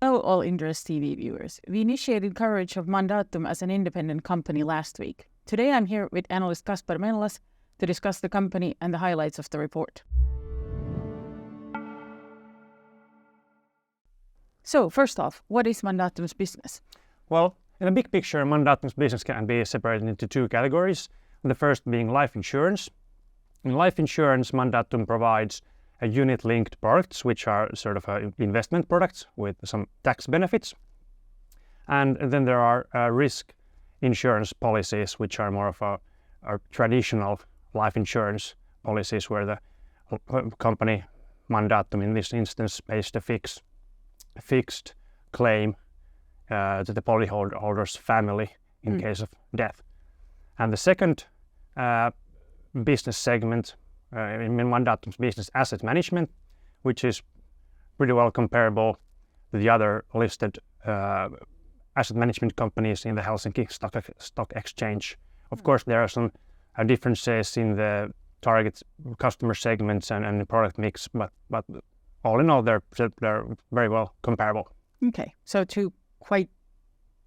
Hello, all Inderes TV viewers. We initiated coverage of Mandatum as an independent company last week. Today I'm here with analyst Kasper Mellas to discuss the company and the highlights of the report. So, first off, what is Mandatum's business? Well, in a big picture, Mandatum's business can be separated into two categories. The first being life insurance. In life insurance, Mandatum provides a unit-linked products, which are sort of investment products with some tax benefits. And then there are risk insurance policies, which are more of a traditional life insurance policies where the company Mandatum in this instance pays the fixed claim to the policyholder's family in case of death. And the second business segment in Mandatum's business, asset management, which is pretty well comparable to the other listed asset management companies in the Helsinki Stock Exchange. Of course, there are some differences in the target customer segments and the product mix, but all in all, they're very well comparable. Okay, so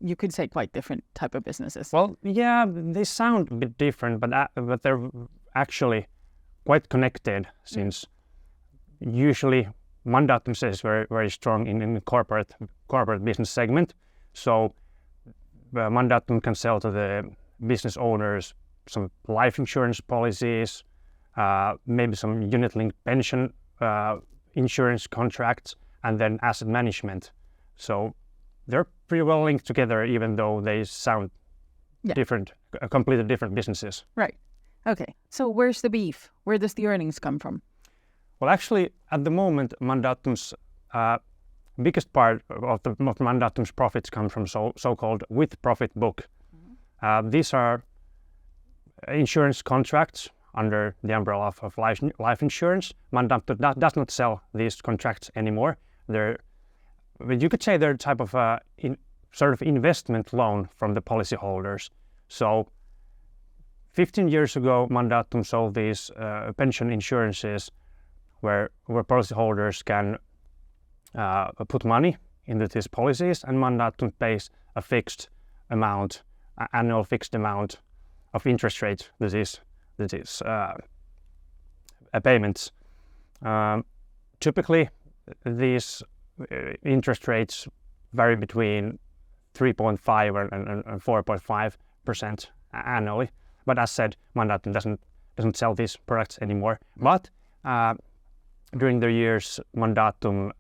you could say quite different type of businesses. Well, yeah, they sound a bit different, but they're actually quite connected, since usually Mandatum is very strong in the corporate business segment. So Mandatum can sell to the business owners some life insurance policies, maybe some unit-linked pension insurance contracts, and then asset management. So they're pretty well linked together, even though they sound different, completely different businesses. Right. Okay, so where's the beef? Where does the earnings come from? Well, actually, at the moment, Mandatum's biggest part of Mandatum's profits come from so-called with-profit book. These are insurance contracts under the umbrella of life insurance. Mandatum does not sell these contracts anymore. You could say they're a type of sort of investment loan from the policyholders. So 15 years ago, Mandatum sold these pension insurances where policyholders can put money into these policies, and Mandatum pays a fixed amount, annual fixed amount of interest rate to these payments. Typically, these interest rates vary between 3.5 and 4.5% annually. But as said, Mandatum doesn't sell these products anymore. But during the years, Mandatum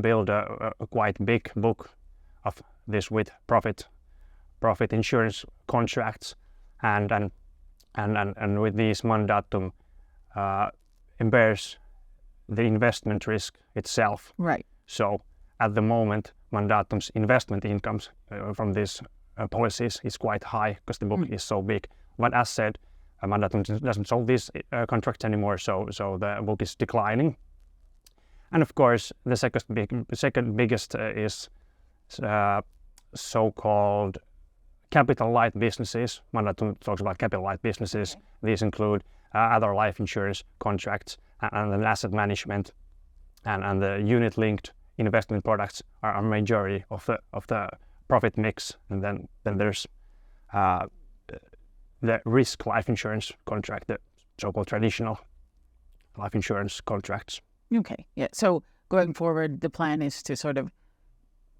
built a quite big book of this with profit insurance contracts, and with these Mandatum bears the investment risk itself. Right. So at the moment, Mandatum's investment incomes from these policies is quite high because the book is so big. But as said, Mandatum doesn't sell these contracts anymore, so the book is declining. And of course, the second biggest is so-called capital light businesses. Mandatum talks about capital light businesses. Okay. These include other life insurance contracts and then asset management, and the unit-linked investment products are a majority of the profit mix. And then there's the risk life insurance contract, the so-called traditional life insurance contracts. Okay, yeah. So going forward, the plan is to sort of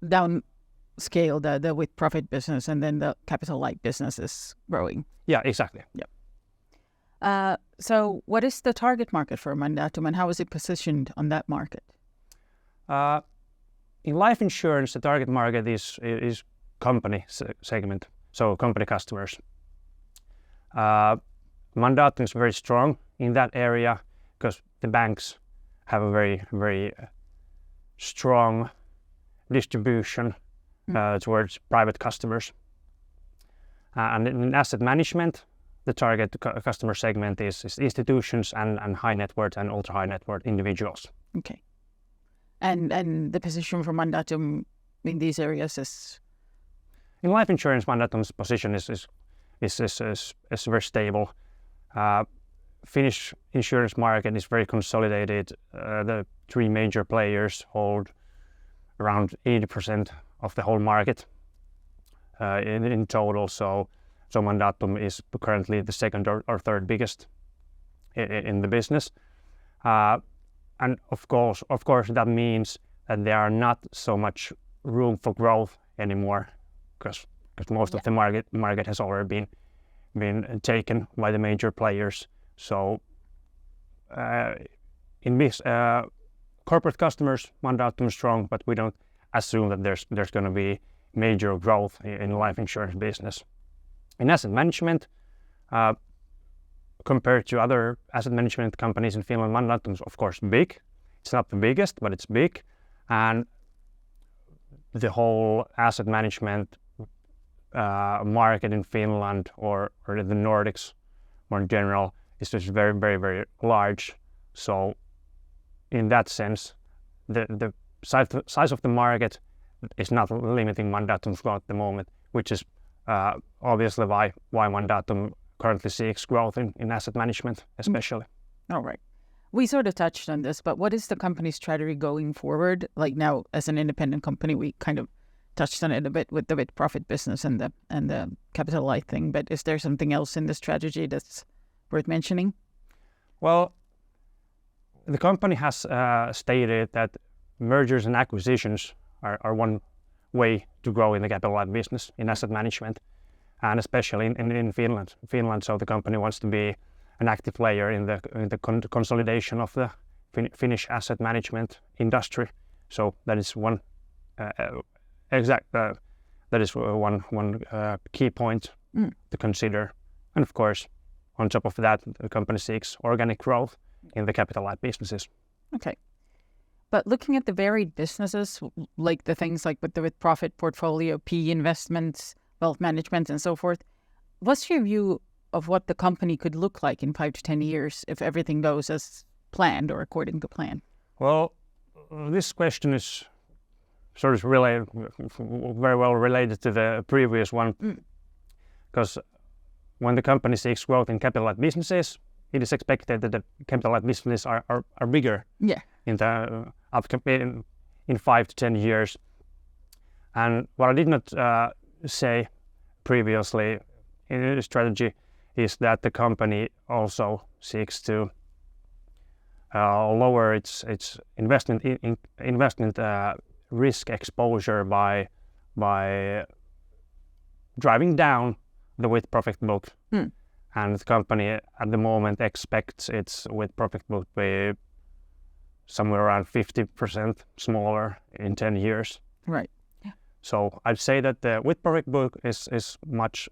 downscale the with-profit business, and then the capital-light business is growing. Yeah, exactly. Yeah. So what is the target market for Mandatum, and how is it positioned on that market? In life insurance, the target market is company segment, so company customers. Mandatum is very strong in that area because the banks have a very strong distribution towards private customers. And in asset management, the target customer segment is institutions and high net worth and ultra high net worth individuals. Okay. And the position for Mandatum in these areas is? In life insurance, Mandatum's position is very stable. Finnish insurance market is very consolidated. The three major players hold around 80% of the whole market in total. So Mandatum is currently the second or third biggest in the business. And of course, that means that there are not so much room for growth anymore, because most of the market has already been taken by the major players. So in this corporate customers, Mandatum is strong, but we don't assume that there's going to be major growth in life insurance business. In asset management, compared to other asset management companies in Finland, Mandatum is of course big. It's not the biggest, but it's big, and the whole asset management market in Finland or the Nordics more in general is just very, very, very large. So in that sense, the size of the market is not limiting Mandatum's growth at the moment, which is obviously why Mandatum currently seeks growth in asset management, especially. All right. We sort of touched on this, but what is the company's strategy going forward? Like now, as an independent company, we kind of touched on it a bit with the with-profit business and the capital light thing. But is there something else in the strategy that's worth mentioning? Well, the company has stated that mergers and acquisitions are one way to grow in the capital light business in asset management, and especially in Finland. So the company wants to be an active player in the consolidation of the Finnish asset management industry. So that is one one key point to consider. And of course, on top of that, the company seeks organic growth in the capital light businesses. Okay. But looking at the varied businesses, like the things like with the with-profit portfolio, PE investments, wealth management, and so forth, what's your view of what the company could look like in 5 to 10 years if everything goes as planned or according to plan? Well, this question is sort of very well related to the previous one, because when the company seeks growth in capital light businesses, it is expected that the capital light businesses are bigger in the in 5 to 10 years. And what I did not say previously in the strategy is that the company also seeks to lower its investment risk exposure by driving down the with-profit book. And the company at the moment expects its with-profit book to be somewhere around 50% smaller in 10 years. Right. Yeah. So I'd say that the with-profit book is much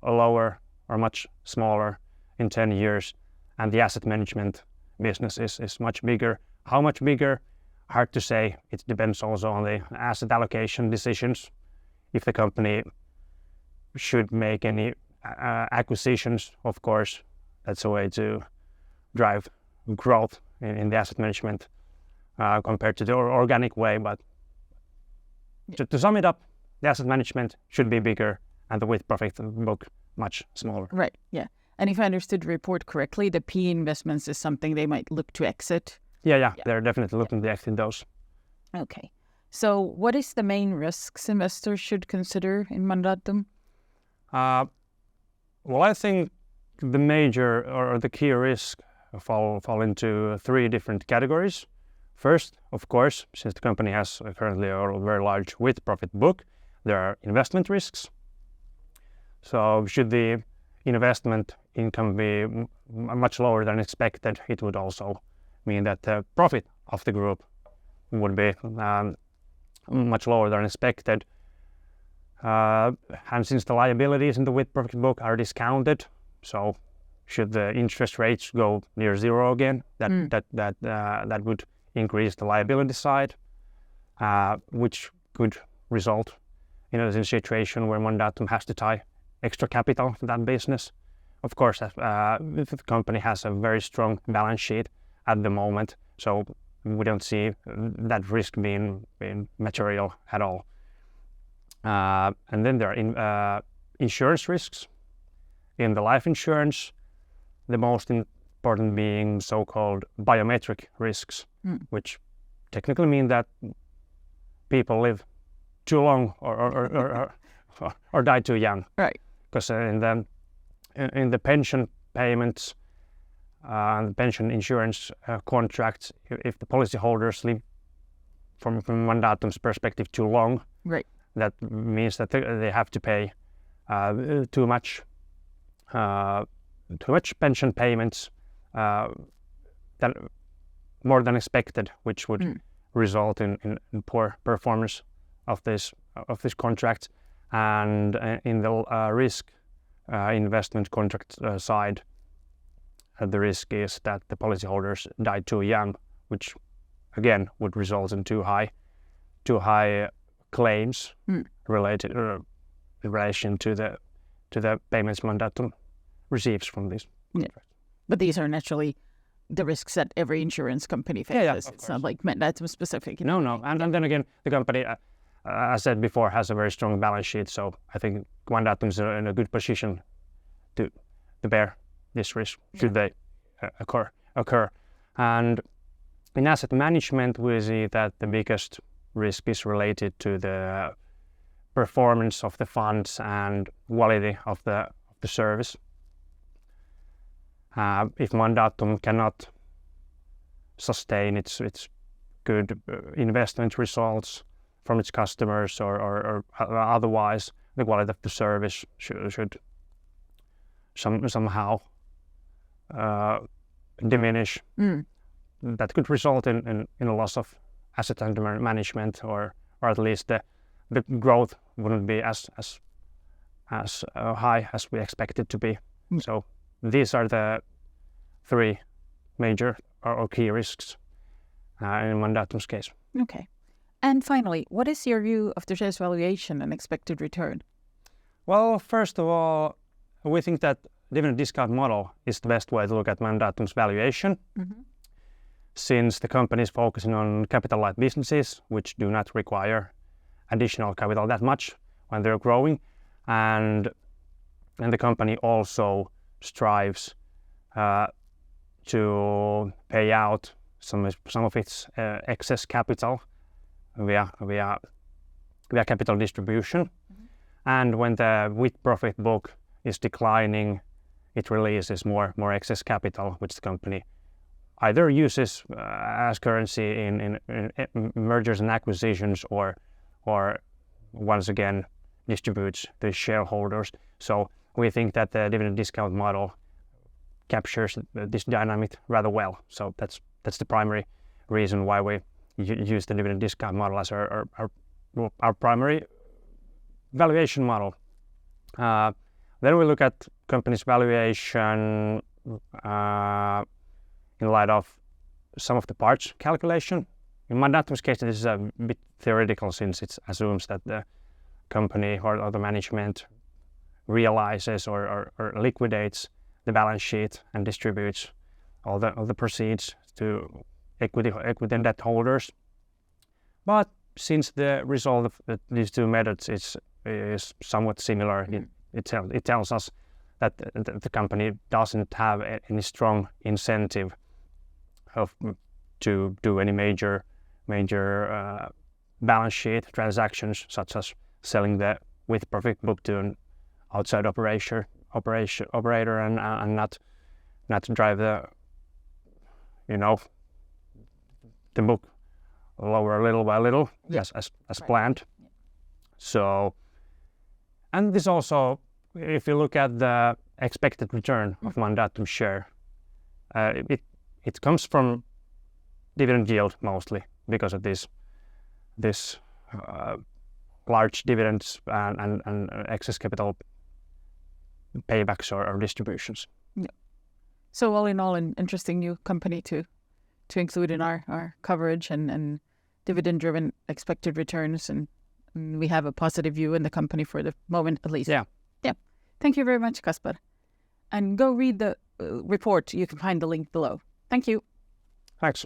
lower or much smaller in 10 years, and the asset management business is much bigger. How much bigger? Hard to say. It depends also on the asset allocation decisions. If the company should make any acquisitions, of course, that's a way to drive growth in the asset management compared to the organic way. But to sum it up, the asset management should be bigger and the with-profit book much smaller. Right, yeah. And if I understood the report correctly, the PE investments is something they might look to exit? Yeah. They're definitely looking to exit those. Okay. So what is the main risks investors should consider in Mandatum? Well, I think the major or the key risk fall into 3 different categories. First, of course, since the company has currently a very large with-profit book, there are investment risks. So should the investment income be much lower than expected, it would also mean that the profit of the group would be much lower than expected. And since the liabilities in the with-profit book are discounted, so should the interest rates go near zero again, that would increase the liability side, which could result in a situation where Mandatum has to tie extra capital to that business. Of course, the company has a very strong balance sheet at the moment, so we don't see that risk being material at all. And then there are insurance risks. In the life insurance, the most important being so-called biometric risks, which technically mean that people live too long or die too young. Right. Because in the pension payments and pension insurance contracts, if the policyholders live from Mandatum's perspective too long, right, that means that they have to pay too much pension payments that more than expected, which would result in poor performance of this contract. And in the risk investment contract side, the risk is that the policyholders die too young, which again would result in too high claims related in relation to the payments Mandatum receives from this contract. But these are naturally the risks that every insurance company faces. It's not like Mandatum specific. No. And then again, the company, as I said before, has a very strong balance sheet. So I think Mandatum is in a good position to bear this risk should they occur. And in asset management, we see that the biggest risk is related to the performance of the funds and quality of the service. If Mandatum cannot sustain its good investment results from its customers or otherwise, the quality of the service should somehow diminish. That could result in a loss of asset under management, or at least the growth wouldn't be as high as we expect it to be. So these are the three major or key risks in Mandatum's case. Okay. And finally, what is your view of the share's valuation and expected return? Well, first of all, we think that dividend discount model is the best way to look at Mandatum's valuation, since the company is focusing on capital-light businesses, which do not require additional capital that much when they're growing, and the company also strives to pay out some of its excess capital via capital distribution. And when the with profit book is declining, it releases more excess capital, which the company either uses as currency in mergers and acquisitions, or once again distributes to shareholders. So we think that the dividend discount model captures this dynamic rather well. So that's the primary reason why we use the dividend discount model as our primary valuation model. Then we look at company's valuation in light of sum of the parts calculation. In Mandatum's case, this is a bit theoretical, since it assumes that the company or the management realizes or liquidates the balance sheet and distributes all the proceeds to equity and debt holders. But since the result of these two methods is somewhat similar, it tells us that the company doesn't have any strong incentive to do any major balance sheet transactions, such as selling the with profit book to an outside operator and not drive the book lower little by little, as planned. So, and this also, if you look at the expected return of Mandatum share, it comes from dividend yield mostly, because of this large dividends and excess capital paybacks or distributions. Yeah. So all in all, an interesting new company to include in our coverage, and dividend-driven expected returns, and we have a positive view in the company for the moment, at least. Yeah. Thank you very much, Kasper. And go read the report. You can find the link below. Thank you. Thanks.